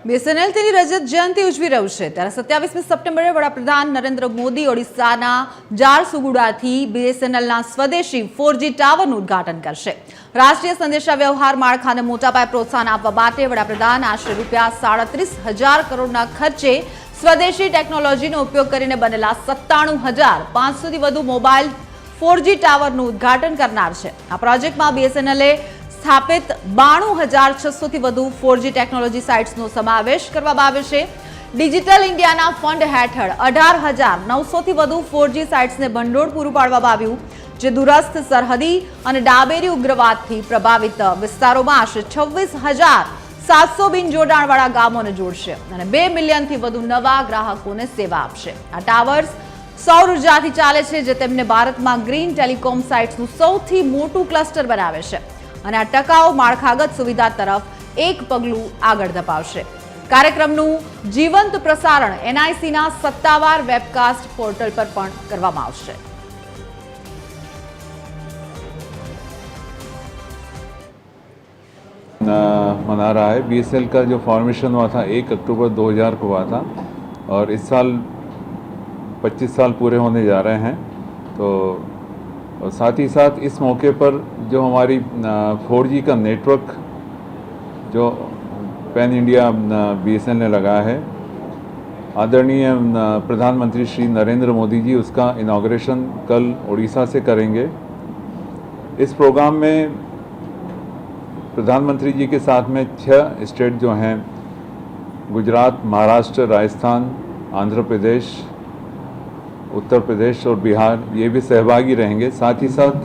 BSNL તેની રજત જયંતિ ઉજવી રહ્યું છે ત્યારે 27મી સપ્ટેમ્બરે વડાપ્રધાન નરેન્દ્ર મોદી ઓડિશાના ઝારસુગુડાથી બીએસએનએલના સ્વદેશી 4G ટાવરનું ઉદ્ઘાટન કરશે। રાષ્ટ્રીય સંદેશા વ્યવહાર માળખાને મોટા પાયે પ્રોત્સાહન આપવા માટે વડાપ્રધાન આશરે ₹37,000 કરોડના ખર્ચે સ્વદેશી ટેકનોલોજીનો ઉપયોગ કરીને બનેલા 97,500થી વધુ મોબાઈલ 4G ટાવરનું ઉદ્ઘાટન કરનાર છે। આ પ્રોજેક્ટમાં બીએસએનએલે સ્થાપિત 92,600થી વધુ 4G ટેકનોલોજી સાઇટ્સનો સમાવેશ કરવામાં આવ્યો છે। ડિજિટલ ઇન્ડિયાના ફંડ હેઠળ 18,900થી વધુ 4G સાઇટ્સને ભંડોળ પૂરું પાડવામાં આવ્યું, જે દૂરસ્થ સરહદી અને ડાબેરી ઉગ્રવાદથી પ્રભાવિત વિસ્તારોમાં આશરે 26,700 બિનજોડાણવાળા ગામોને જોડશે અને 2 મિલિયનથી વધુ નવા ગ્રાહકોને સેવા આપશે। આ ટાવર્સ સૌર ઉર્જાથી ચાલે છે, જે તેમને ભારતમાં ગ્રીન ટેલિકોમ સાઇટ્સનું સૌથી મોટું ક્લસ્ટર બનાવે છે અને આ ટકાઉ માળખાગત સુવિધા તરફ એક પગલું આગળ ધપાવશે। કાર્યક્રમનું જીવંત પ્રસારણ એનઆઈસીના સત્તાવાર વેબકાસ્ટ પોર્ટલ પર પણ કરવામાં આવશે। मना रहा है। बीएसएनएल का जो फॉर्मेशन हुआ था 1 अक्टूबर 2000 को हुआ था और इस साल 25 साल पूरे होने जा रहे हैं। तो और साथ ही साथ इस मौके पर जो हमारी 4G का नेटवर्क जो पैन इंडिया बीएसएनएल ने लगाया है, आदरणीय प्रधानमंत्री श्री नरेंद्र मोदी जी उसका इनॉग्रेशन कल उड़ीसा से करेंगे। इस प्रोग्राम में प्रधानमंत्री जी के साथ में 6 स्टेट जो हैं, गुजरात, महाराष्ट्र, राजस्थान, आंध्र प्रदेश, उत्तर प्रदेश और बिहार, ये भी सहभागी रहेंगे। साथ ही साथ